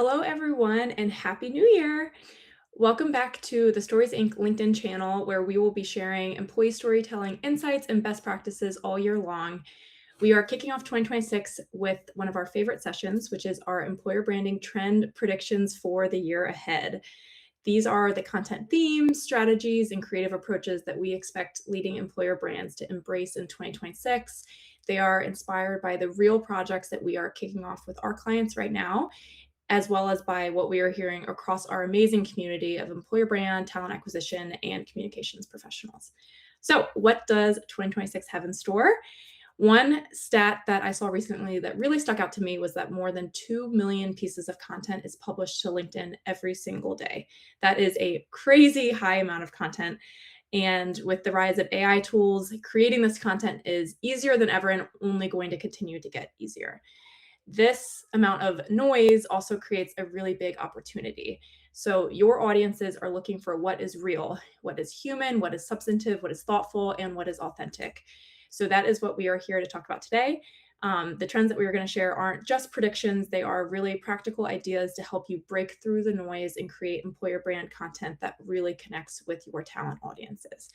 Hello, everyone, and Happy New Year! Welcome back to the Stories Inc. LinkedIn channel, where we will be sharing employee storytelling insights and best practices all year long. We are kicking off 2026 with one of our favorite sessions, which is our employer branding trend predictions for the year ahead. These are the content themes, strategies, and creative approaches that we expect leading employer brands to embrace in 2026. They are inspired by the real projects that we are kicking off with our clients right now, as well as by what we are hearing across our amazing community of employer brand, talent acquisition, and communications professionals. So, what does 2026 have in store? One stat that I saw recently that really stuck out to me was that more than 2 million pieces of content is published to LinkedIn every single day. That is a crazy high amount of content. And with the rise of AI tools, creating this content is easier than ever and only going to continue to get easier. This amount of noise also creates a really big opportunity. So your audiences are looking for what is real, what is human, what is substantive, what is thoughtful, and what is authentic. So that is what we are here to talk about today. The trends that we are going to share aren't just predictions, they are really practical ideas to help you break through the noise and create employer brand content that really connects with your talent audiences.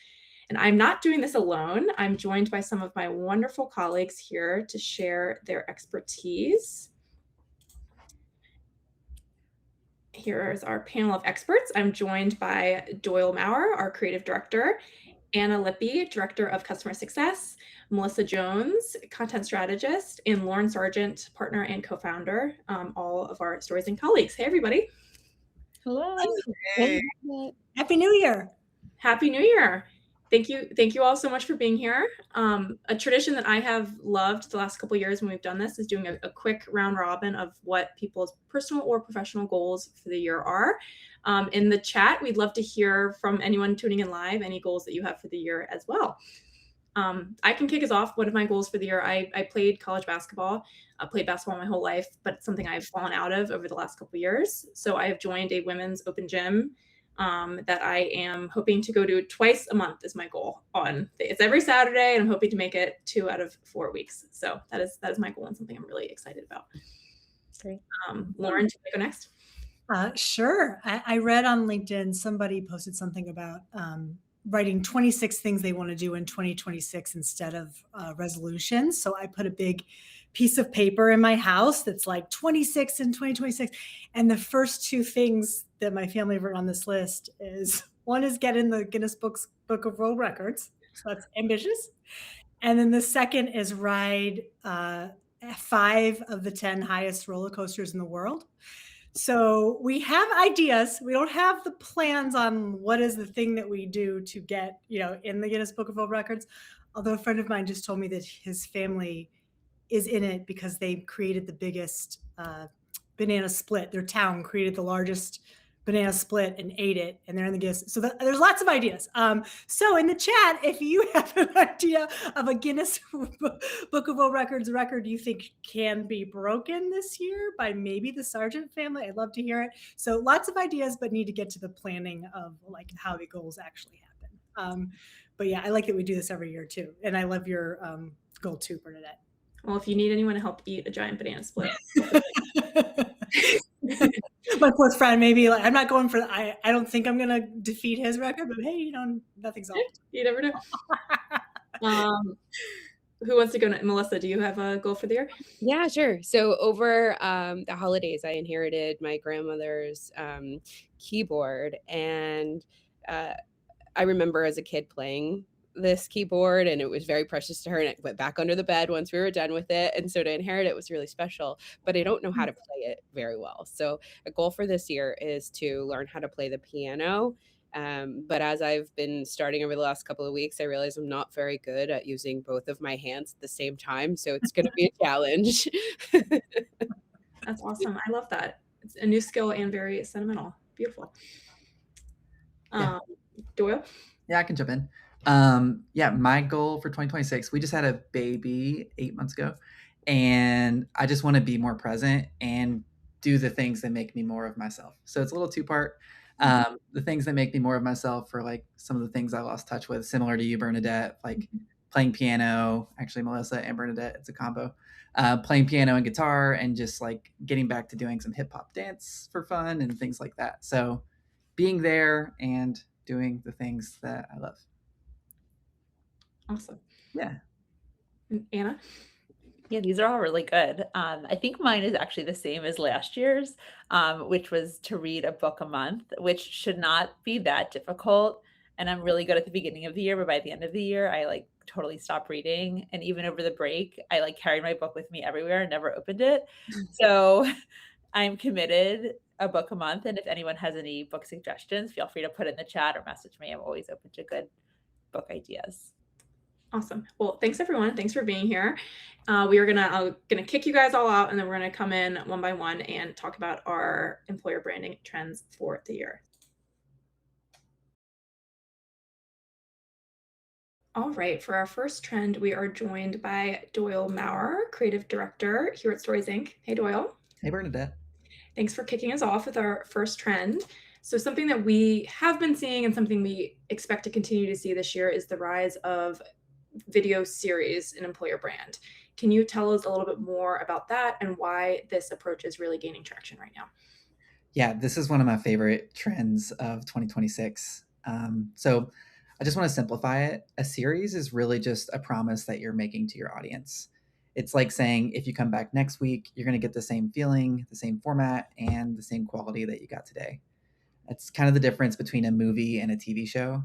And I'm not doing this alone. I'm joined by some of my wonderful colleagues here to share their expertise. Here is our panel of experts. I'm joined by Doyle Maurer, our creative director, Anna Lippy, director of customer success, Melissa Jones, content strategist, and Lauren Sargent, partner and co-founder, all of our Stories and colleagues. Hey, everybody. Hello. Hey. Happy New Year. Happy New Year. Thank you all so much for being here. A tradition that I have loved the last couple of years when we've done this is doing a quick round robin of what people's personal or professional goals for the year are. In the chat, we'd love to hear from anyone tuning in live, any goals that you have for the year as well. I can kick us off. One of my goals for the year, I played college basketball. I played basketball my whole life, but it's something I've fallen out of over the last couple of years. So I have joined a women's open gym that I am hoping to go to twice a month is my goal on. It's every Saturday, and I'm hoping to make it 2 out of 4 weeks. So that is my goal and something I'm really excited about. Great. Lauren, do you go next? Sure. I read on LinkedIn, somebody posted something about writing 26 things they want to do in 2026 instead of resolutions. So I put a big piece of paper in my house that's like 26 in 2026. And the first two things that my family wrote on this list is, one is get in the Guinness Book of World Records. So that's ambitious. And then the second is ride 5 of the 10 highest roller coasters in the world. So we have ideas. We don't have the plans on what is the thing that we do to get, in the Guinness Book of World Records. Although a friend of mine just told me that his family is in it because they created the biggest banana split. Their town created the largest banana split and ate it, and they're in the Guinness. So there's lots of ideas. So in the chat, if you have an idea of a Guinness Book of World Records record you think can be broken this year by maybe the Sargent family, I'd love to hear it. So lots of ideas, but need to get to the planning of like how the goals actually happen. But yeah, I like that we do this every year too. And I love your goal too, Bernadette. Well, if you need anyone to help eat a giant banana split. My close friend, maybe like, I'm not going for I don't think I'm gonna defeat his record, but hey, nothing's off. You never know. Who wants to go? Melissa, do you have a goal for the year? Yeah, sure. So over the holidays, I inherited my grandmother's keyboard, and I remember as a kid playing this keyboard, and it was very precious to her, and it went back under the bed once we were done with it. And so to inherit it was really special, but I don't know how to play it very well. So a goal for this year is to learn how to play the piano. But as I've been starting over the last couple of weeks, I realize I'm not very good at using both of my hands at the same time. So it's going to be a challenge. That's awesome. I love that. It's a new skill and very sentimental. Beautiful. Doyle? Yeah, I can jump in. My goal for 2026, we just had a baby 8 months ago, and I just want to be more present and do the things that make me more of myself. So it's a little two-part. The things that make me more of myself are like some of the things I lost touch with, similar to you, Bernadette, like playing piano. Actually, Melissa and Bernadette, it's a combo. Playing piano and guitar, and just like getting back to doing some hip hop dance for fun and things like that. So being there and doing the things that I love. Awesome. Yeah. And Anna? Yeah, these are all really good. I think mine is actually the same as last year's, which was to read a book a month, which should not be that difficult. And I'm really good at the beginning of the year, but by the end of the year, I like totally stop reading. And even over the break, I like carried my book with me everywhere and never opened it. So I'm committed a book a month. And if anyone has any book suggestions, feel free to put in the chat or message me. I'm always open to good book ideas. Awesome. Well, thanks everyone. Thanks for being here. We are gonna kick you guys all out, and then we're gonna come in one by one and talk about our employer branding trends for the year. All right, for our first trend, we are joined by Doyle Maurer, Creative Director here at Stories Inc. Hey, Doyle. Hey, Bernadette. Thanks for kicking us off with our first trend. So something that we have been seeing and something we expect to continue to see this year is the rise of video series in employer brand. Can you tell us a little bit more about that and why this approach is really gaining traction right now? Yeah, this is one of my favorite trends of 2026. So I just want to simplify it. A series is really just a promise that you're making to your audience. It's like saying, if you come back next week, you're going to get the same feeling, the same format, and the same quality that you got today. It's kind of the difference between a movie and a TV show.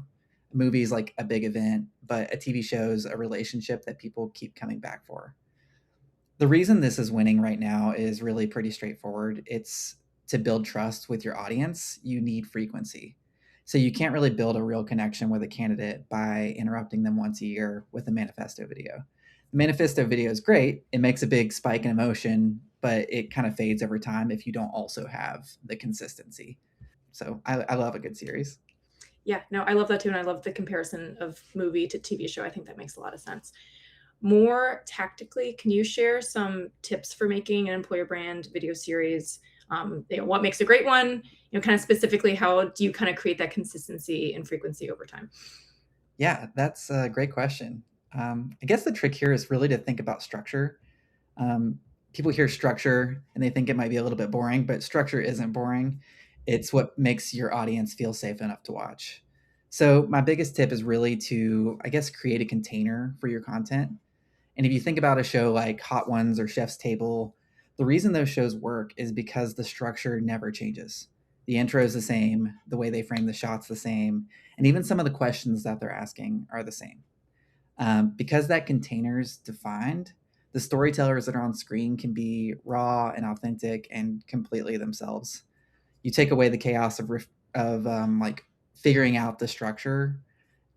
A movie is like a big event, but a TV show is a relationship that people keep coming back for. The reason this is winning right now is really pretty straightforward. It's to build trust with your audience, you need frequency. So you can't really build a real connection with a candidate by interrupting them once a year with a manifesto video. The manifesto video is great. It makes a big spike in emotion, but it kind of fades over time if you don't also have the consistency. So I love a good series. Yeah, no, I love that too. And I love the comparison of movie to TV show. I think that makes a lot of sense. More tactically, can you share some tips for making an employer brand video series? What makes a great one? Kind of specifically, how do you kind of create that consistency and frequency over time? Yeah, that's a great question. I guess the trick here is really to think about structure. People hear structure and they think it might be a little bit boring, but structure isn't boring. It's what makes your audience feel safe enough to watch. So my biggest tip is really to, I guess, create a container for your content. And if you think about a show like Hot Ones or Chef's Table, the reason those shows work is because the structure never changes. The intro is the same, the way they frame the shots the same, and even some of the questions that they're asking are the same. Because that container's defined, the storytellers that are on screen can be raw and authentic and completely themselves. You take away the chaos of like figuring out the structure,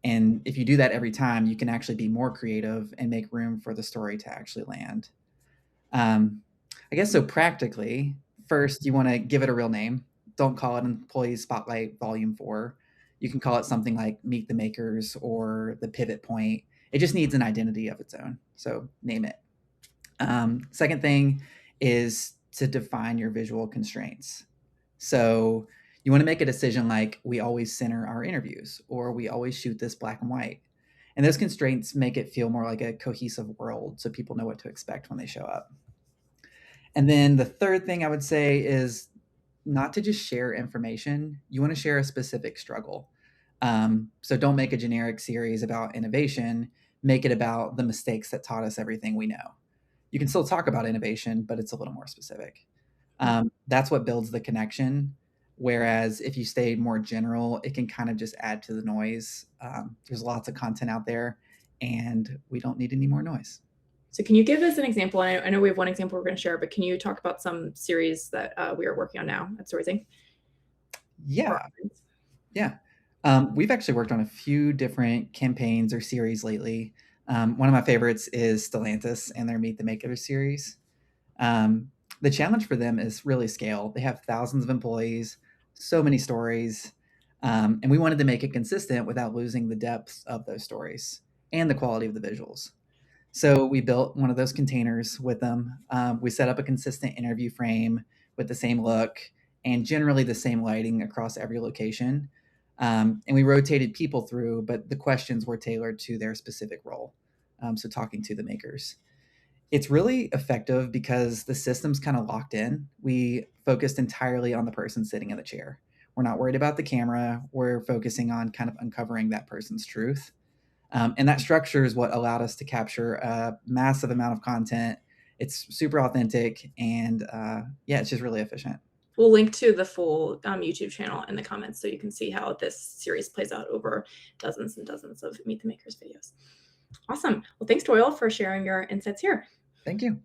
and if you do that every time, you can actually be more creative and make room for the story to actually land. I guess so practically, first, you want to give it a real name. Don't call it Employee Spotlight Volume 4. You can call it something like Meet the Makers or The Pivot Point. It just needs an identity of its own. So name it. Second thing is to define your visual constraints. So you want to make a decision like, we always center our interviews, or we always shoot this black and white. And those constraints make it feel more like a cohesive world so people know what to expect when they show up. And then the third thing I would say is not to just share information. You want to share a specific struggle. So don't make a generic series about innovation. Make it about the mistakes that taught us everything we know. You can still talk about innovation, but it's a little more specific. That's what builds the connection. Whereas if you stay more general, it can kind of just add to the noise. There's lots of content out there, and we don't need any more noise. So can you give us an example? I know we have one example we're going to share, but can you talk about some series that we are working on now at Stories Inc? Yeah. We've actually worked on a few different campaigns or series lately. One of my favorites is Stellantis and their Meet the Makers series. The challenge for them is really scale. They have thousands of employees, so many stories, and we wanted to make it consistent without losing the depth of those stories and the quality of the visuals. So we built one of those containers with them. We set up a consistent interview frame with the same look and generally the same lighting across every location. And we rotated people through, but the questions were tailored to their specific role. So talking to the makers. It's really effective because the system's kind of locked in. We focused entirely on the person sitting in the chair. We're not worried about the camera. We're focusing on kind of uncovering that person's truth. And that structure is what allowed us to capture a massive amount of content. It's super authentic, and yeah, it's just really efficient. We'll link to the full YouTube channel in the comments so you can see how this series plays out over dozens and dozens of Meet the Makers videos. Awesome. Well, thanks, Doyle, for sharing your insights here. Thank you.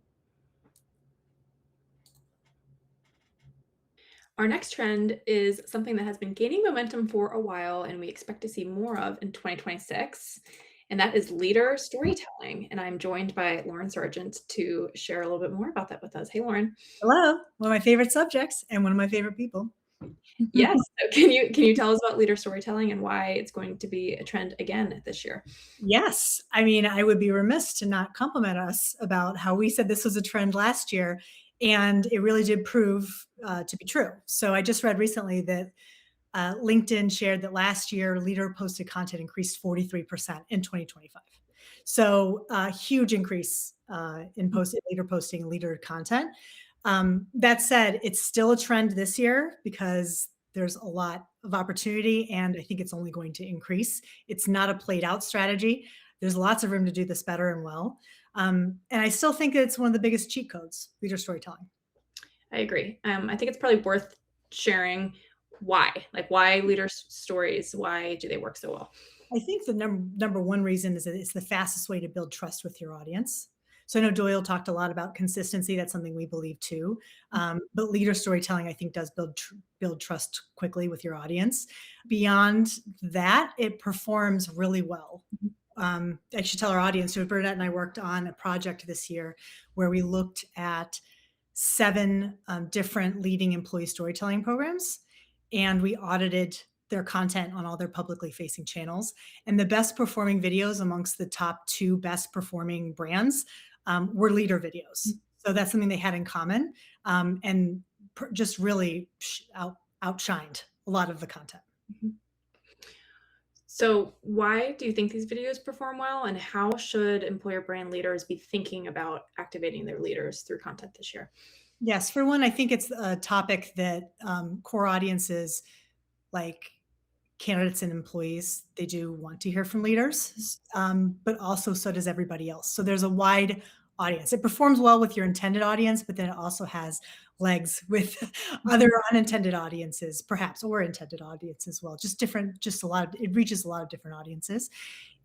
Our next trend is something that has been gaining momentum for a while, and we expect to see more of in 2026, and that is leader storytelling. And I'm joined by Lauren Sargent to share a little bit more about that with us. Hey, Lauren. Hello, one of my favorite subjects and one of my favorite people. Yes. So can you tell us about leader storytelling and why it's going to be a trend again this year? Yes. I mean, I would be remiss to not compliment us about how we said this was a trend last year, and it really did prove to be true. So I just read recently that LinkedIn shared that last year leader posted content increased 43% in 2025. So a huge increase in leader posting leader content. That said, it's still a trend this year because there's a lot of opportunity, and I think it's only going to increase. It's not a played out strategy. There's lots of room to do this better and well. And I still think it's one of the biggest cheat codes, leader storytelling. I agree. I think it's probably worth sharing why leader stories, why do they work so well? I think the number one reason is that it's the fastest way to build trust with your audience. So I know Doyle talked a lot about consistency. That's something we believe too. But leader storytelling, I think, does build trust quickly with your audience. Beyond that, it performs really well. I should tell our audience, so Bernadette and I worked on a project this year where we looked at 7 different leading employee storytelling programs, and we audited their content on all their publicly facing channels. And the best performing videos amongst the top 2 best performing brands were leader videos. So that's something they had in common, and just really outshined a lot of the content. Mm-hmm. So why do you think these videos perform well, and how should employer brand leaders be thinking about activating their leaders through content this year? Yes, for one, I think it's a topic that core audiences like candidates and employees, they do want to hear from leaders, but also so does everybody else. So there's a wide audience. It performs well with your intended audience, but then it also has legs with other unintended audiences, perhaps, or intended audience as well. It reaches a lot of different audiences.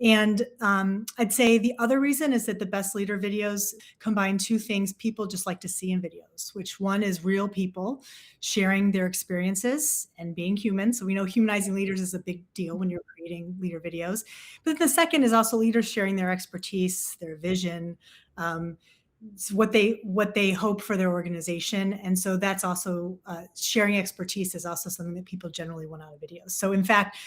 And I'd say the other reason is that the best leader videos combine 2 things people just like to see in videos, which one is real people sharing their experiences and being human. So we know humanizing leaders is a big deal when you're creating leader videos. But the second is also leaders sharing their expertise, their vision, what they hope for their organization. And so that's also sharing expertise is also something that people generally want out of videos. So in fact,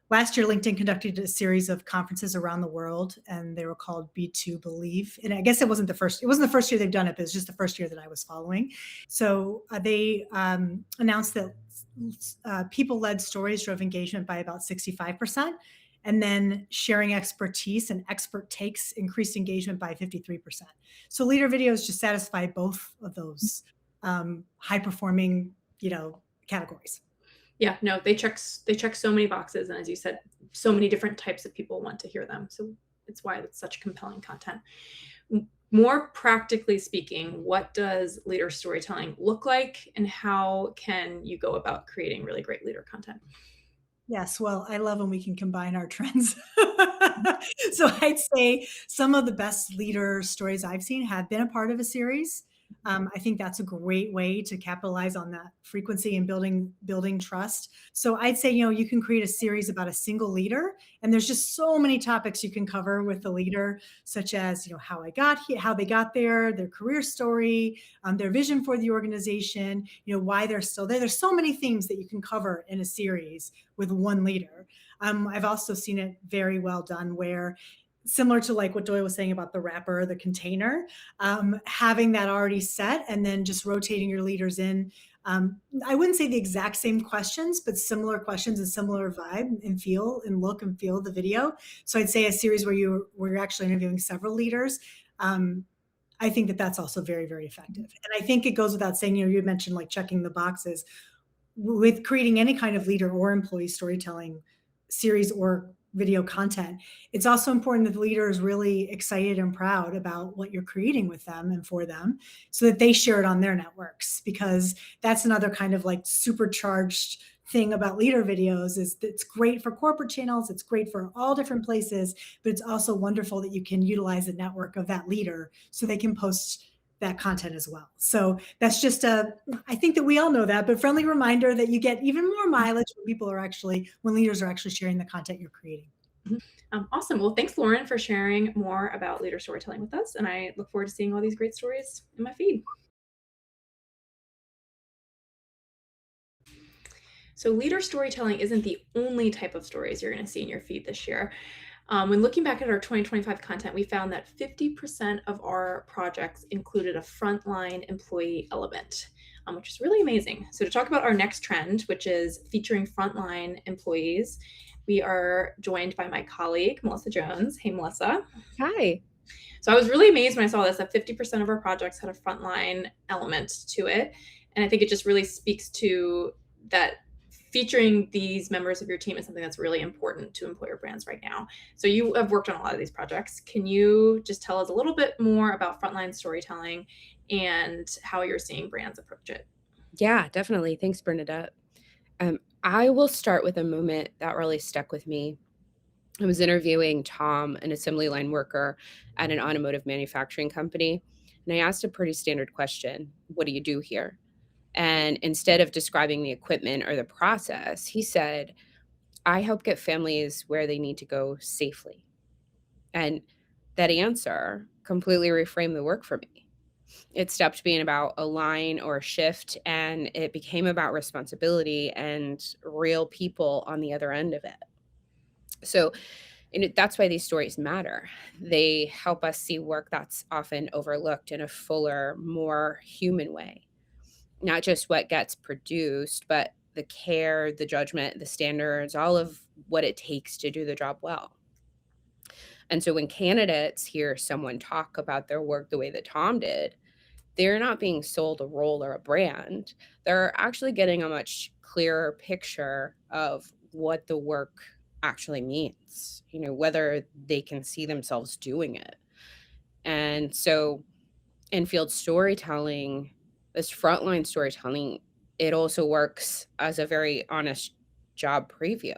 last year, LinkedIn conducted a series of conferences around the world, and they were called B2 Believe. And I guess it wasn't the first year they've done it, but it was just the first year that I was following. So they announced that people-led stories drove engagement by about 65%. And then sharing expertise and expert takes increased engagement by 53%. So leader videos just satisfy both of those high-performing, categories. Yeah, no, they check so many boxes, and as you said, so many different types of people want to hear them. So it's why it's such compelling content. More practically speaking, what does leader storytelling look like, and how can you go about creating really great leader content? Yes, well, I love when we can combine our trends. So I'd say some of the best leader stories I've seen have been a part of a series. I think that's a great way to capitalize on that frequency and building trust. So I'd say, you can create a series about a single leader, and there's just so many topics you can cover with the leader, such as, how they got there, their career story, their vision for the organization, why they're still there. There's so many things that you can cover in a series with one leader. I've also seen it very well done where, similar to like what Doyle was saying about the wrapper, the container, having that already set and then just rotating your leaders in I wouldn't say the exact same questions, but similar questions and similar vibe and feel and look and feel of the video. So I'd say a series where you're actually interviewing several leaders. I think that that's also very, very effective. And I think it goes without saying, you mentioned like checking the boxes with creating any kind of leader or employee storytelling series or video content. It's also important that the leader is really excited and proud about what you're creating with them and for them so that they share it on their networks, because that's another kind of like supercharged thing about leader videos is that it's great for corporate channels. It's great for all different places, but it's also wonderful that you can utilize the network of that leader so they can post that content as well. So that's just I think that we all know that, but friendly reminder that you get even more mileage when leaders are actually sharing the content you're creating. Awesome. Well, thanks, Lauren, for sharing more about leader storytelling with us. And I look forward to seeing all these great stories in my feed. So leader storytelling isn't the only type of stories you're going to see in your feed this year. When looking back at our 2025 content, we found that 50% of our projects included a frontline employee element, which is really amazing. So to talk about our next trend, which is featuring frontline employees, we are joined by my colleague, Melissa Jones. Hey, Melissa. Hi. So I was really amazed when I saw this, that 50% of our projects had a frontline element to it. And I think it just really speaks to that featuring these members of your team is something that's really important to employer brands right now. So you have worked on a lot of these projects. Can you just tell us a little bit more about frontline storytelling and how you're seeing brands approach it? Yeah, definitely. Thanks, Bernadette. I will start with a moment that really stuck with me. I was interviewing Tom, an assembly line worker at an automotive manufacturing company, and I asked a pretty standard question: "What do you do here?" And instead of describing the equipment or the process, he said, "I help get families where they need to go safely." And that answer completely reframed the work for me. It stopped being about a line or a shift, and it became about responsibility and real people on the other end of it. So, that's why these stories matter. They help us see work that's often overlooked in a fuller, more human way. Not just what gets produced, but the care, the judgment, the standards, all of what it takes to do the job well. And so when candidates hear someone talk about their work the way that Tom did, they're not being sold a role or a brand. They're actually getting a much clearer picture of what the work actually means, whether they can see themselves doing it. And so in field storytelling, this frontline storytelling, it also works as a very honest job preview,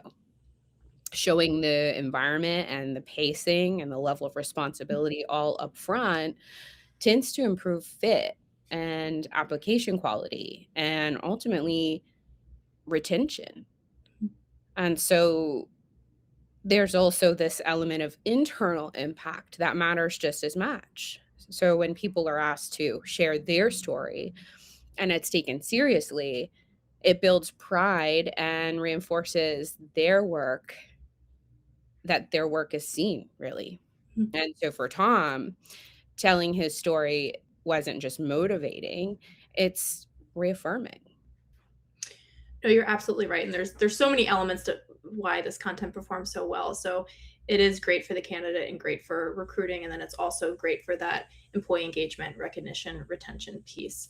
showing the environment and the pacing and the level of responsibility all up front tends to improve fit and application quality and ultimately retention. And so there's also this element of internal impact that matters just as much. So when people are asked to share their story and it's taken seriously, it builds pride and reinforces that their work is seen, really. And so for Tom, telling his story wasn't just motivating, it's reaffirming. No, you're absolutely right. And there's so many elements to why this content performs so well. So it is great for the candidate and great for recruiting. And then it's also great for that employee engagement, recognition, retention piece.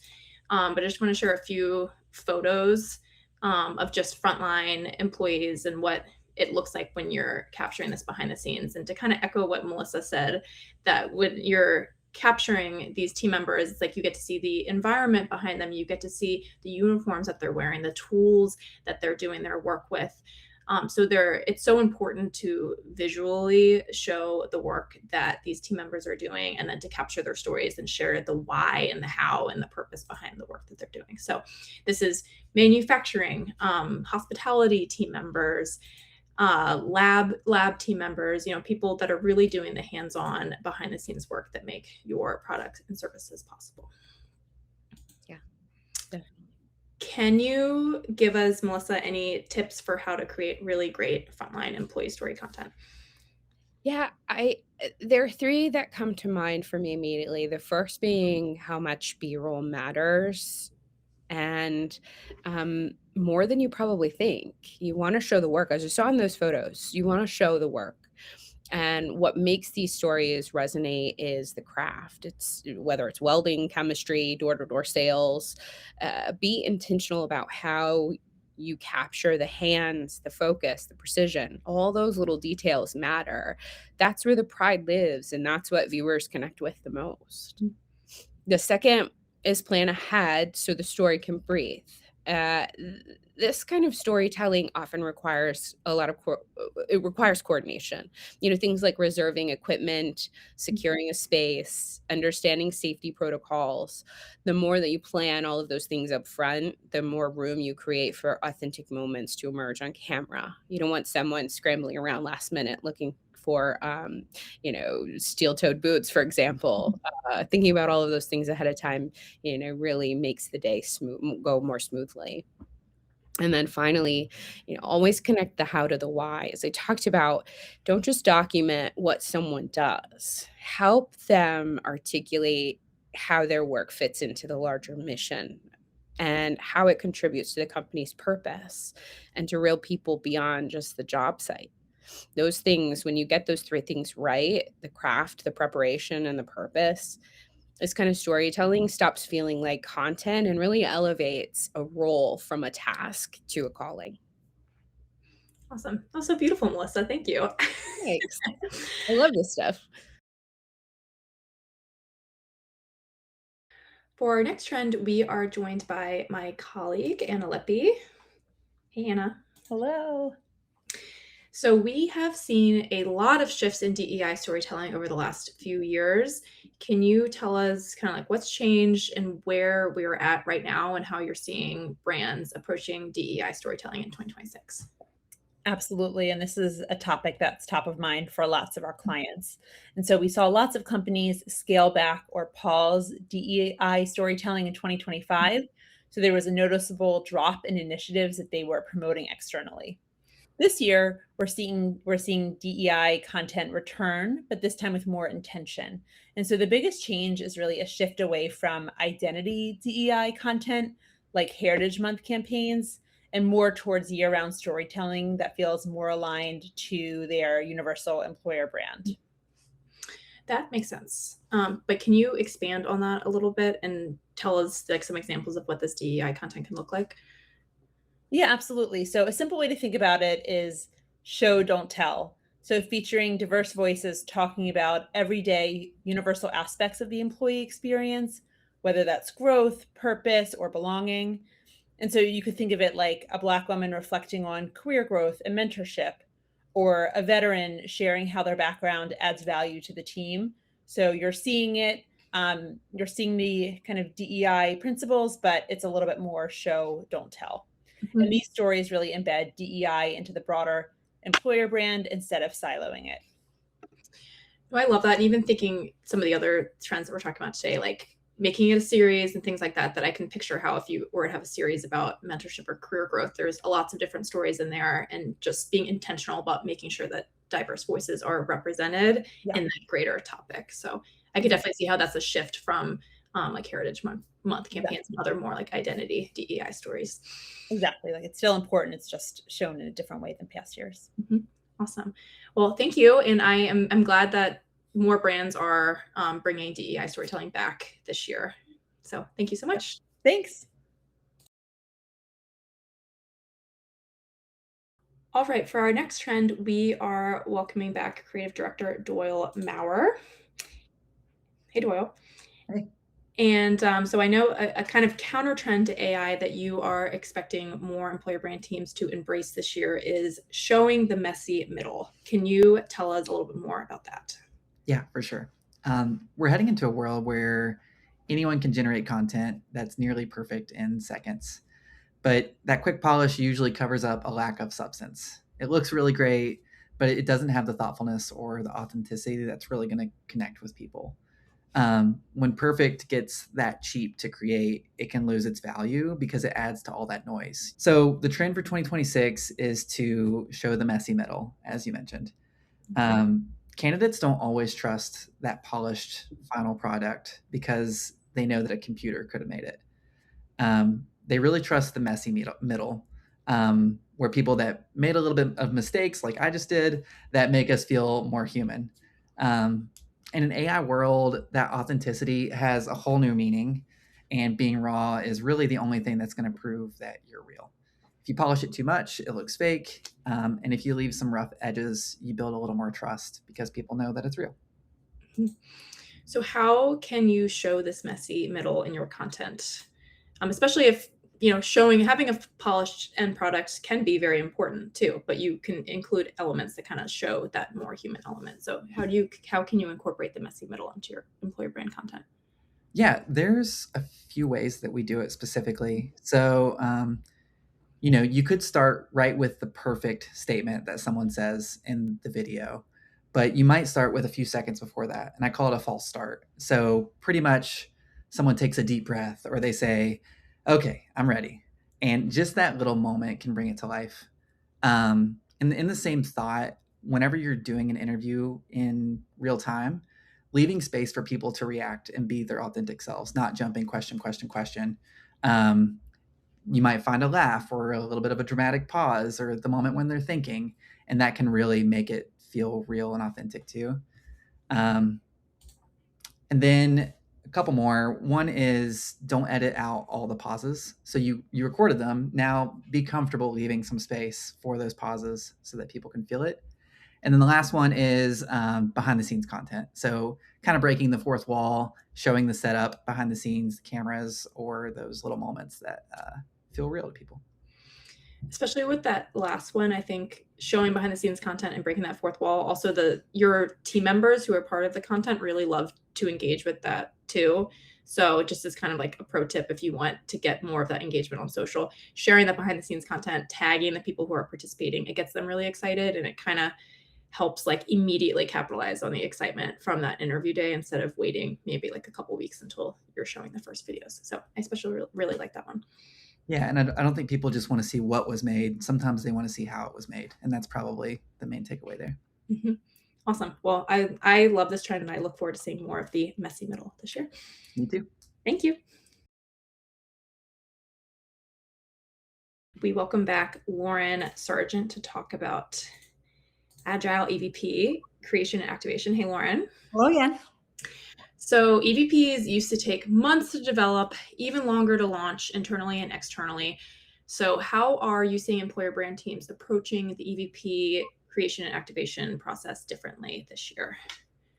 But I just want to share a few photos of just frontline employees and what it looks like when you're capturing this behind the scenes. And to kind of echo what Melissa said, that when you're capturing these team members, it's like you get to see the environment behind them, you get to see the uniforms that they're wearing, the tools that they're doing their work with. So it's so important to visually show the work that these team members are doing, and then to capture their stories and share the why and the how and the purpose behind the work that they're doing. So this is manufacturing, hospitality team members, lab team members, people that are really doing the hands-on behind the scenes work that make your products and services possible. Yeah, definitely. Can you give us, Melissa, any tips for how to create really great frontline employee story content? Yeah, there are three that come to mind for me immediately. The first being how much B-roll matters and more than you probably think. You want to show the work. As you saw in those photos, you want to show the work. And what makes these stories resonate is the craft. It's whether it's welding, chemistry, door-to-door sales. Be intentional about how you capture the hands, the focus, the precision. All those little details matter. That's where the pride lives, and that's what viewers connect with the most. The second is plan ahead so the story can breathe. This kind of storytelling often requires a lot of it requires coordination. Things like reserving equipment, securing a space, understanding safety protocols. The more that you plan all of those things up front, the more room you create for authentic moments to emerge on camera. You don't want someone scrambling around last minute looking for steel-toed boots, for example. Thinking about all of those things ahead of time, really makes the day go more smoothly. And then finally, always connect the how to the why. As I talked about, don't just document what someone does. Help them articulate how their work fits into the larger mission and how it contributes to the company's purpose and to real people beyond just the job site. Those things, when you get those three things right, the craft, the preparation, and the purpose, this kind of storytelling stops feeling like content and really elevates a role from a task to a calling. Awesome. That was so beautiful, Melissa. Thank you. Thanks. I love this stuff. For our next trend, we are joined by my colleague, Anna Lippi. Hey, Anna. Hello. So we have seen a lot of shifts in DEI storytelling over the last few years. Can you tell us kind of like what's changed and where we're at right now and how you're seeing brands approaching DEI storytelling in 2026? Absolutely. And this is a topic that's top of mind for lots of our clients. And so we saw lots of companies scale back or pause DEI storytelling in 2025. So there was a noticeable drop in initiatives that they were promoting externally. This year, we're seeing DEI content return, but this time with more intention. And so the biggest change is really a shift away from identity DEI content, like Heritage Month campaigns, and more towards year-round storytelling that feels more aligned to their universal employer brand. That makes sense. But can you expand on that a little bit and tell us like some examples of what this DEI content can look like? Yeah, absolutely. So a simple way to think about it is show, don't tell. So featuring diverse voices talking about everyday universal aspects of the employee experience, whether that's growth, purpose, or belonging. And so you could think of it like a Black woman reflecting on career growth and mentorship, or a veteran sharing how their background adds value to the team. So you're seeing it, you're seeing the kind of DEI principles, but it's a little bit more show, don't tell. And these stories really embed DEI into the broader employer brand instead of siloing it. Oh, I love that. And even thinking some of the other trends that we're talking about today, like making it a series and things like that, that I can picture how if you were to have a series about mentorship or career growth, there's lots of different stories in there and just being intentional about making sure that diverse voices are represented in that greater topic. So I could definitely see how that's a shift from like Heritage Month campaigns and other more like identity DEI stories. Exactly. Like it's still important. It's just shown in a different way than past years. Awesome. Well, thank you. And I'm glad that more brands are bringing DEI storytelling back this year. So thank you so much. Thanks. All right, for our next trend, we are welcoming back Creative Director Doyle Maurer. Hey, Doyle. Hey. And so I know a kind of counter trend to AI that you are expecting more employer brand teams to embrace this year is showing the messy middle. Can you tell us a little bit more about that? Yeah, for sure. We're heading into a world where anyone can generate content that's nearly perfect in seconds. But that quick polish usually covers up a lack of substance. It looks really great, but it doesn't have the thoughtfulness or the authenticity that's really going to connect with people. When perfect gets that cheap to create, it can lose its value because it adds to all that noise. So the trend for 2026 is to show the messy middle, as you mentioned. Candidates don't always trust that polished final product because they know that a computer could have made it. they really trust the messy middle, where people that made a little bit of mistakes, like I just did, that make us feel more human. In an AI world, that authenticity has a whole new meaning, and being raw is really the only thing that's going to prove that you're real. If you polish it too much, it looks fake. And if you leave some rough edges, you build a little more trust because people know that it's real. So how can you show this messy middle in your content? Especially if, having a polished end product can be very important too, but you can include elements that kind of show that more human element. So how can you incorporate the messy middle into your employer brand content? Yeah, there's a few ways that we do it specifically. So, you could start right with the perfect statement that someone says in the video, but you might start with a few seconds before that. And I call it a false start. So pretty much someone takes a deep breath or they say, okay, I'm ready. And just that little moment can bring it to life. In the same thought, whenever you're doing an interview in real time, leaving space for people to react and be their authentic selves, not jumping question, question, question. You might find a laugh or a little bit of a dramatic pause or the moment when they're thinking, and that can really make it feel real and authentic too. And then a couple more. One is don't edit out all the pauses. So you recorded them. Now be comfortable leaving some space for those pauses so that people can feel it. And then the last one is behind the scenes content. So kind of breaking the fourth wall, showing the setup behind the scenes, cameras, or those little moments that feel real to people. Especially with that last one, I think showing behind the scenes content and breaking that fourth wall. Also, your team members who are part of the content really love to engage with that too. So just as kind of like a pro tip, if you want to get more of that engagement on social, sharing that behind the scenes content, tagging the people who are participating, it gets them really excited, and it kind of helps like immediately capitalize on the excitement from that interview day instead of waiting maybe like a couple weeks until you're showing the first videos. So I especially really like that one. Yeah, and I don't think people just want to see what was made. Sometimes they want to see how it was made, and that's probably the main takeaway there. Mm-hmm. Awesome. Well, I love this trend, and I look forward to seeing more of the messy middle this year. Me too. Thank you. We welcome back Lauren Sargent to talk about Agile EVP, creation and activation. Hey, Lauren. Hello again. So EVPs used to take months to develop, even longer to launch internally and externally. So how are you seeing employer brand teams approaching the EVP creation and activation process differently this year?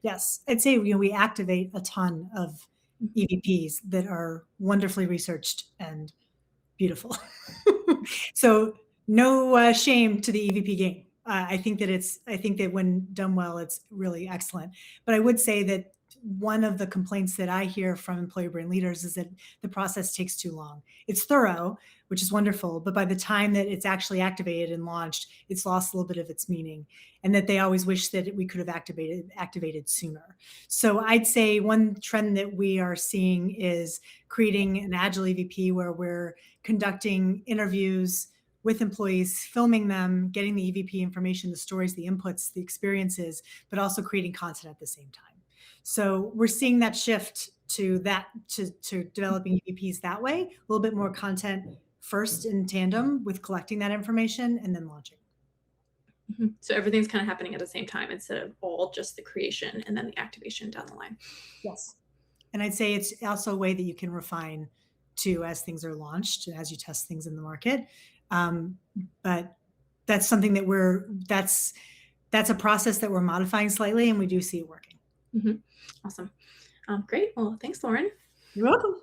Yes, I'd say we activate a ton of EVPs that are wonderfully researched and beautiful. So no shame to the EVP game. I think that when done well, it's really excellent. But I would say that one of the complaints that I hear from employer brand leaders is that the process takes too long. It's thorough, which is wonderful, but by the time that it's actually activated and launched, it's lost a little bit of its meaning, and that they always wish that we could have activated sooner. So I'd say one trend that we are seeing is creating an Agile EVP where we're conducting interviews with employees, filming them, getting the EVP information, the stories, the inputs, the experiences, but also creating content at the same time. So we're seeing that shift to developing EVPs that way, a little bit more content first in tandem with collecting that information and then launching. Mm-hmm. So everything's kind of happening at the same time instead of all just the creation and then the activation down the line. Yes. And I'd say it's also a way that you can refine too as things are launched, as you test things in the market. But that's something that's a process that we're modifying slightly, and we do see it working. Mm-hmm. Awesome. Great. Well, thanks, Lauren. You're welcome.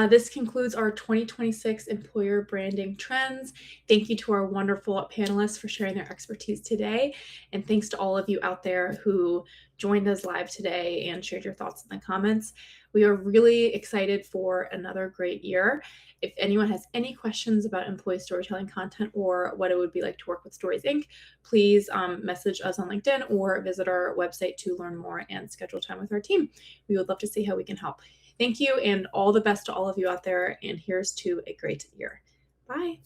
This concludes our 2026 employer branding trends. Thank you to our wonderful panelists for sharing their expertise today. And thanks to all of you out there who joined us live today and shared your thoughts in the comments. We are really excited for another great year. If anyone has any questions about employee storytelling content or what it would be like to work with Stories Inc., please message us on LinkedIn or visit our website to learn more and schedule time with our team. We would love to see how we can help. Thank you, and all the best to all of you out there, and here's to a great year. Bye.